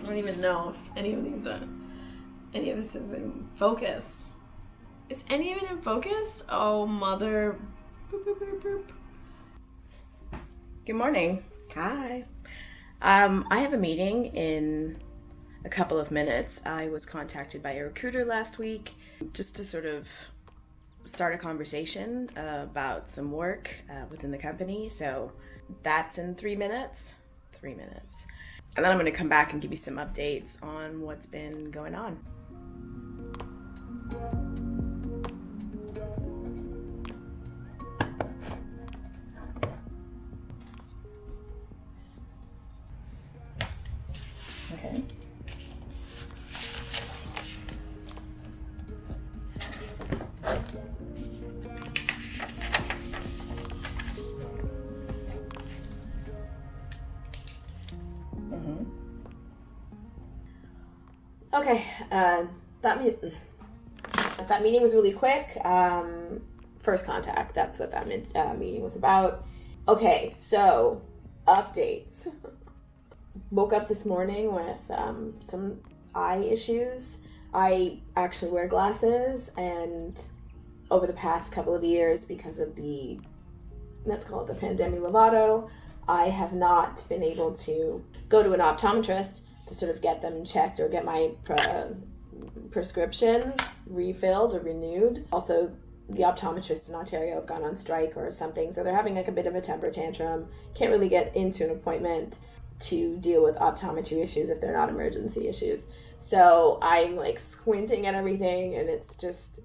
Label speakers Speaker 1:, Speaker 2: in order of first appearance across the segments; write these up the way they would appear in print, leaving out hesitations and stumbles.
Speaker 1: I don't even know if any of this is in focus. Is any of it in focus? Oh, mother. Boop, boop, boop, boop. Good morning. Hi. I have a meeting in a couple of minutes. I was contacted by a recruiter last week just to sort of start a conversation about some work within the company. So that's in 3 minutes. 3 minutes. And then I'm going to come back and give you some updates on what's been going on. Okay. Okay, that meeting was really quick. First contact, that's what that meeting was about. Okay, so updates. Woke up this morning with some eye issues. I actually wear glasses, and over the past couple of years, because of the, let's call it the pandemic Lovato, I have not been able to go to an optometrist to sort of get them checked or get my prescription refilled or renewed. Also, the optometrists in Ontario have gone on strike or something, so they're having like a bit of a temper tantrum. Can't really get into an appointment to deal with optometry issues if they're not emergency issues. So I'm like squinting at everything, and it's just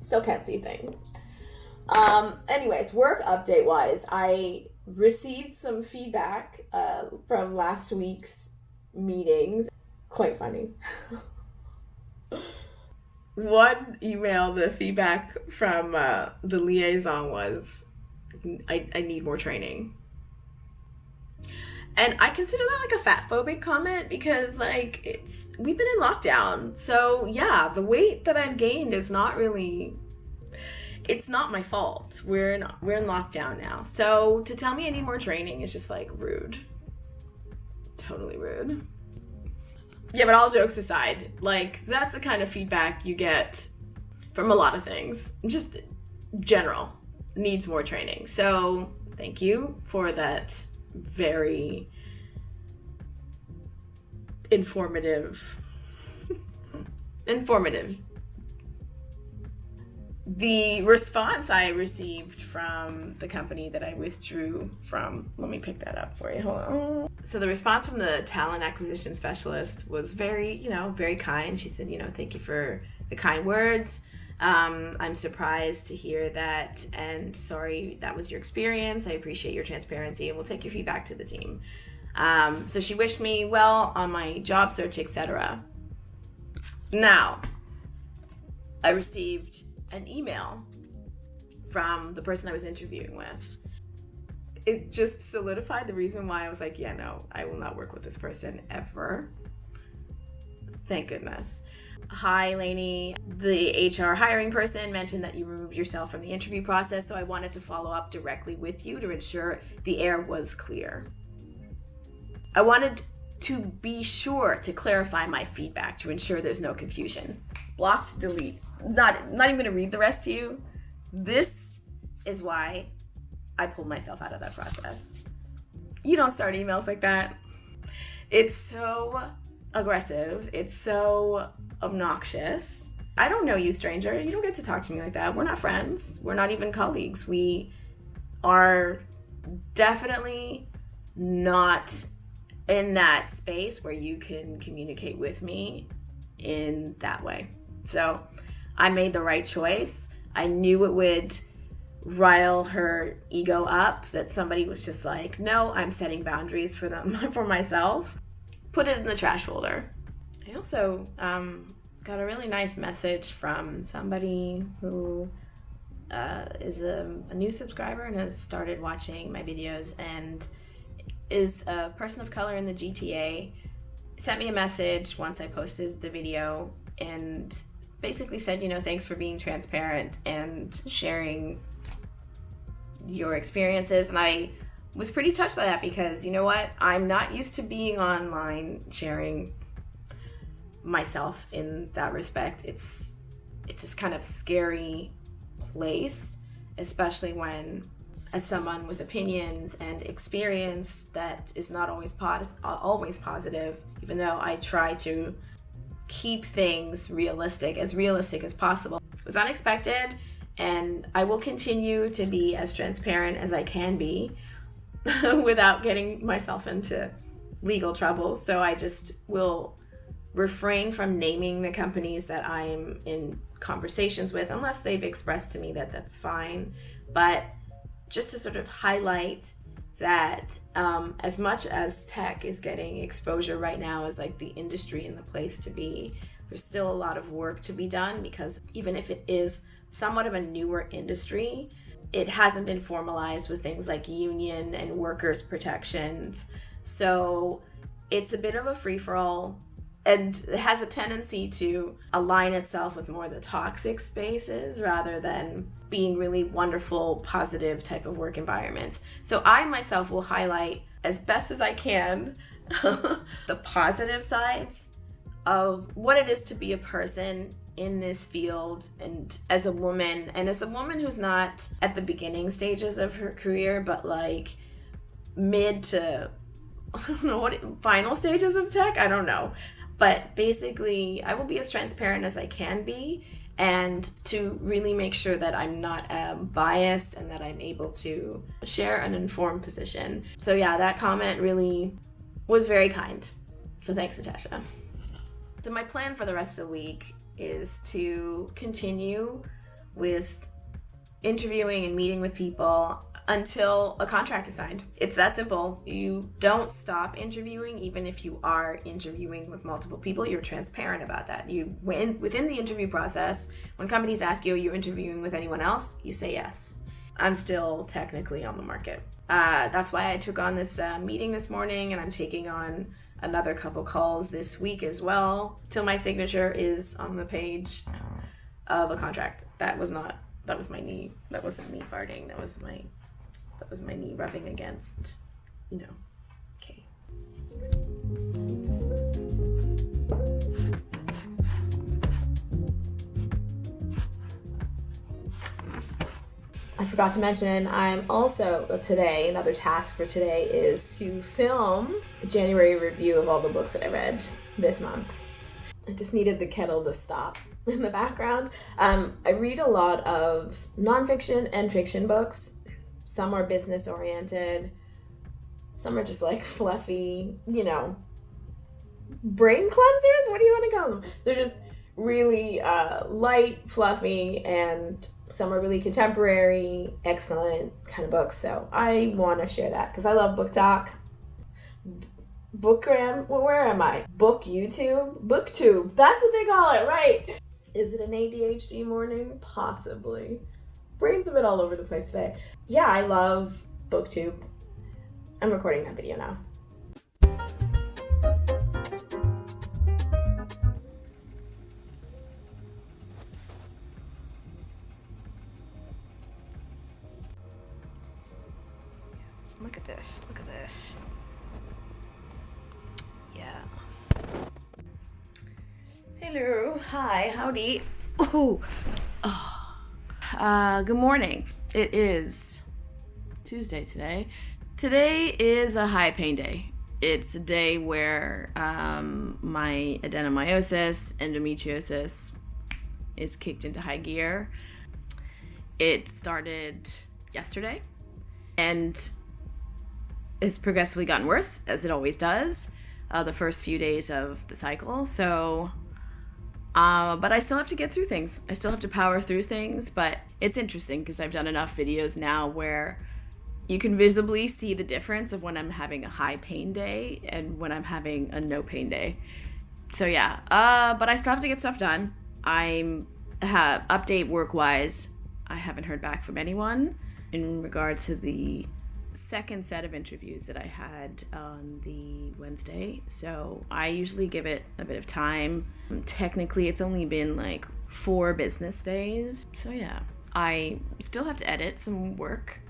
Speaker 1: still can't see things. Anyways, work update wise, I received some feedback from last week's meetings. Quite funny. One email, the feedback from the liaison was, I need more training. And I consider that like a fat phobic comment because like we've been in lockdown. So yeah, the weight that I've gained is not really, it's not my fault. We're in lockdown now. So to tell me I need more training is just like rude. Totally rude. Yeah, but all jokes aside, like that's the kind of feedback you get from a lot of things. Just general, needs more training. So thank you for that very informative. The response I received from the company that I withdrew from, let me pick that up for you, hold on. So the response from the talent acquisition specialist was very kind. She said, thank you for the kind words. I'm surprised to hear that, and sorry that was your experience. I appreciate your transparency, and we'll take your feedback to the team. So she wished me well on my job search, etc. Now, I received an email from the person I was interviewing with. It just solidified the reason why I was like, yeah, no, I will not work with this person ever. Thank goodness. Hi, Laney. The HR hiring person mentioned that you removed yourself from the interview process, so I wanted to follow up directly with you to ensure the air was clear. I wanted to be sure to clarify my feedback to ensure there's no confusion. Blocked, delete. Not even going to read the rest to you. This is why I pulled myself out of that process. You don't start emails like that. It's so aggressive. It's so obnoxious. I don't know you, stranger. You don't get to talk to me like that. We're not friends. We're not even colleagues. We are definitely not in that space where you can communicate with me in that way. So I made the right choice. I knew it would rile her ego up, that somebody was just like, no, I'm setting boundaries for them, for myself. Put it in the trash folder. I also got a really nice message from somebody who is a new subscriber and has started watching my videos and is a person of color in the GTA. Sent me a message once I posted the video and basically said, thanks for being transparent and sharing your experiences. And I was pretty touched by that because, you know what, I'm not used to being online sharing myself in that respect. It's this kind of scary place, especially when, as someone with opinions and experience that is not always positive, even though I try to keep things realistic as possible. It was unexpected, and I will continue to be as transparent as I can be without getting myself into legal trouble. So I just will refrain from naming the companies that I'm in conversations with unless they've expressed to me that that's fine. But just to sort of highlight that as much as tech is getting exposure right now as like the industry and the place to be, there's still a lot of work to be done, because even if it is somewhat of a newer industry, it hasn't been formalized with things like union and workers' protections. So it's a bit of a free-for-all, and it has a tendency to align itself with more of the toxic spaces rather than being really wonderful, positive type of work environments. So I myself will highlight as best as I can the positive sides of what it is to be a person in this field, and as a woman who's not at the beginning stages of her career, but like mid to, I don't know, what final stages of tech, I don't know. But basically, I will be as transparent as I can be, and to really make sure that I'm not biased and that I'm able to share an informed position. So yeah, that comment really was very kind. So thanks, Natasha. So my plan for the rest of the week is to continue with interviewing and meeting with people until a contract is signed. It's that simple. You don't stop interviewing, even if you are interviewing with multiple people. You're transparent about that. Within the interview process, when companies ask you, are you interviewing with anyone else? You say yes. I'm still technically on the market. That's why I took on this meeting this morning, and I'm taking on another couple calls this week as well, till my signature is on the page of a contract. That was my knee. That wasn't me farting. That was my knee rubbing against, okay. I forgot to mention, I'm also today, another task for today is to film a January review of all the books that I read this month. I just needed the kettle to stop in the background. I read a lot of nonfiction and fiction books. Some are business oriented. Some are just like fluffy, brain cleansers? What do you want to call them? They're just really light, fluffy, and some are really contemporary, excellent kind of books. So I want to share that because I love book talk. Bookgram, well, where am I? Book YouTube? Booktube, that's what they call it, right? Is it an ADHD morning? Possibly. Brain's a bit all over the place today. Yeah, I love Booktube. I'm recording that video now. Look at this. Yeah. Hello. Hi. Howdy. Oh. Good morning. It is Tuesday today. Today is a high pain day. It's a day where my adenomyosis, endometriosis is kicked into high gear. It started yesterday and it's progressively gotten worse, as it always does, the first few days of the cycle. So, but I still have to get through things. I still have to power through things, but it's interesting because I've done enough videos now where you can visibly see the difference of when I'm having a high pain day and when I'm having a no pain day. So yeah, but I still have to get stuff done. Update work-wise, I haven't heard back from anyone in regard to the second set of interviews that I had on the Wednesday. So I usually give it a bit of time. Technically, it's only been like 4 business days. So yeah, I still have to edit some work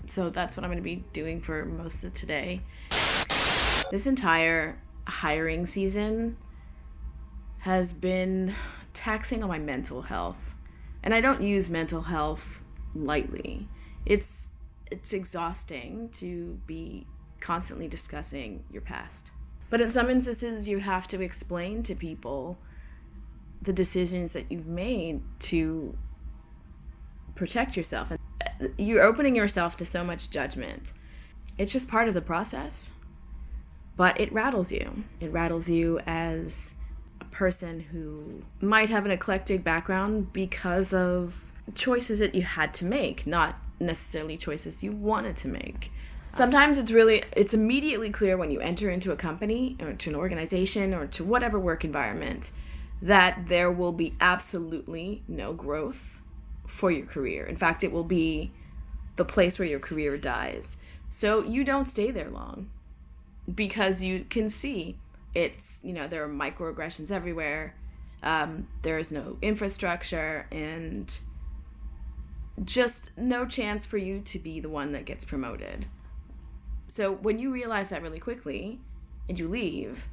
Speaker 1: So that's what I'm going to be doing for most of today. This entire hiring season has been taxing on my mental health. And I don't use mental health lightly. It's exhausting to be constantly discussing your past. But in some instances, you have to explain to people the decisions that you've made to protect yourself. And you're opening yourself to so much judgment. It's just part of the process. But it rattles you. It rattles you as a person who might have an eclectic background because of choices that you had to make, not necessarily choices you wanted to make. Sometimes it's immediately clear when you enter into a company or to an organization or to whatever work environment that there will be absolutely no growth for your career. In fact, it will be the place where your career dies. So you don't stay there long because you can see there are microaggressions everywhere. There is no infrastructure and just no chance for you to be the one that gets promoted. So when you realize that really quickly and you leave,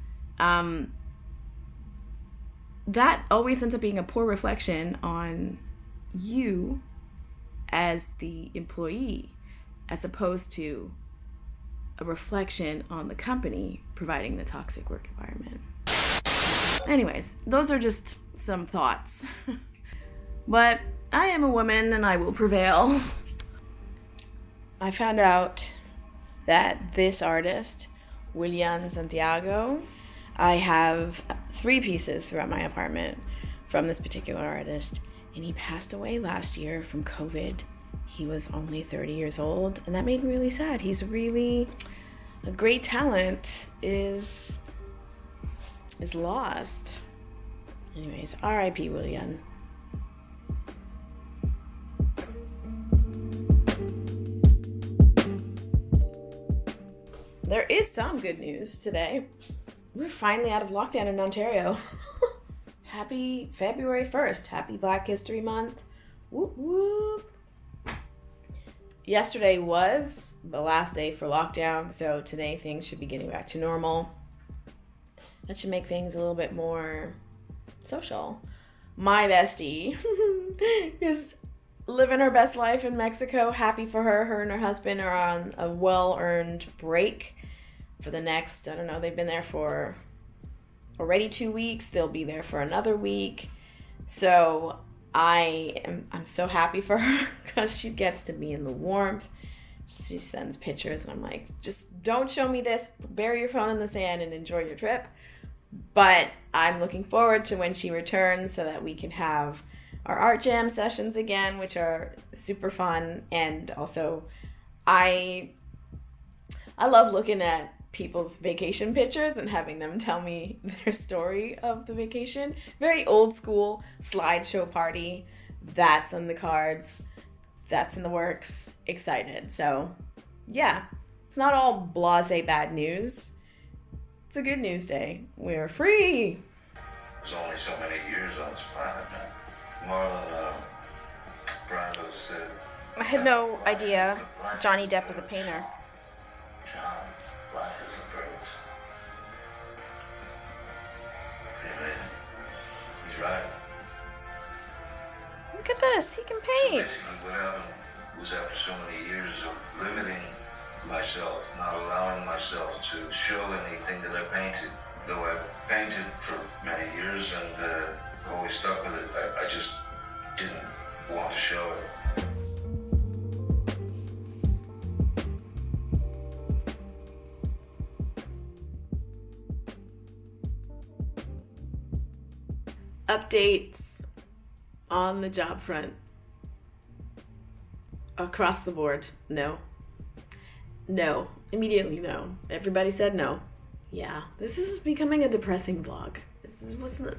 Speaker 1: that always ends up being a poor reflection on you as the employee, as opposed to a reflection on the company providing the toxic work environment. Anyways, those are just some thoughts. But I am a woman and I will prevail. I found out that this artist, Willian Santiago, I have 3 pieces throughout my apartment from this particular artist, and he passed away last year from COVID. He was only 30 years old, and that made me really sad. He's really a great talent is lost. Anyways, R.I.P. Willian. There is some good news today. We're finally out of lockdown in Ontario. Happy February 1st. Happy Black History Month. Whoop whoop. Yesterday was the last day for lockdown, so today things should be getting back to normal. That should make things a little bit more social. My bestie is living her best life in Mexico. Happy for her. Her and her husband are on a well-earned break for the next, I don't know, they've been there for already 2 weeks. They'll be there for another week. So I'm so happy for her because she gets to be in the warmth. She sends pictures and I'm like, just don't show me this. Bury your phone in the sand and enjoy your trip. But I'm looking forward to when she returns so that we can have our art jam sessions again, which are super fun. And also I love looking at people's vacation pictures and having them tell me their story of the vacation. Very old school slideshow party. That's on the cards. That's in the works. Excited. So yeah, it's not all blasé bad news. It's a good news day. We're free.
Speaker 2: There's only so many years on this planet, man. Marlon Brando said...
Speaker 3: I had no idea Johnny Depp was a painter.
Speaker 2: John, life is a phrase. Pretty amazing. He's right.
Speaker 3: Look at this, he can
Speaker 2: So
Speaker 3: paint.
Speaker 2: basically what happened was after so many years of limiting myself, not allowing myself to show anything that I painted, though I painted for many years and always stuck with it, I just didn't want to show it.
Speaker 1: Updates on the job front. Across the board, no. No. Immediately no. Everybody said no. Yeah, this is becoming a depressing vlog.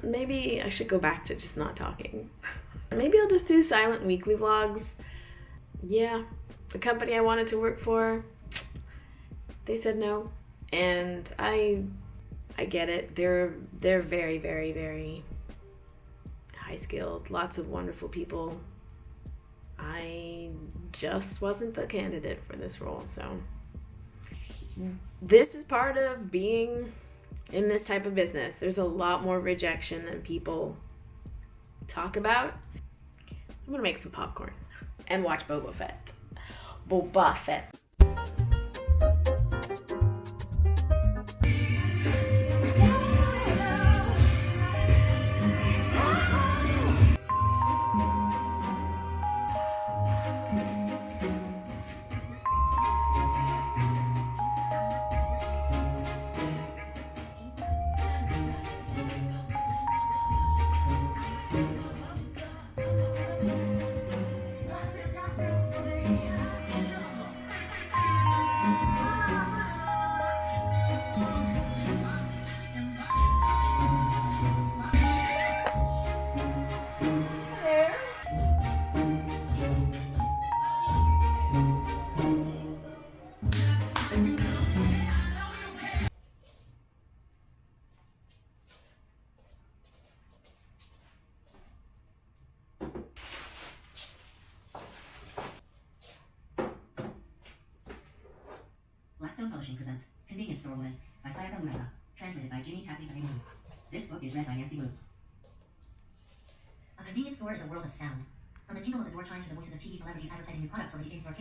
Speaker 1: Maybe I should go back to just not talking. Maybe I'll just do silent weekly vlogs. Yeah, the company I wanted to work for, they said no. And I get it. They're very, very, very high skilled. Lots of wonderful people. I just wasn't the candidate for this role. So this is part of being in this type of business. There's a lot more rejection than people talk about. I'm gonna make some popcorn and watch Boba Fett. Boba Fett.
Speaker 4: Publishing presents Convenience Store Woman by Sayaka Murata, translated by Jimmy Tappy Honeymoon. This book is read by Nancy Wu. A convenience store is a world of sound. From the tingle of the door chime to the voices of TV celebrities advertising new products over the in-store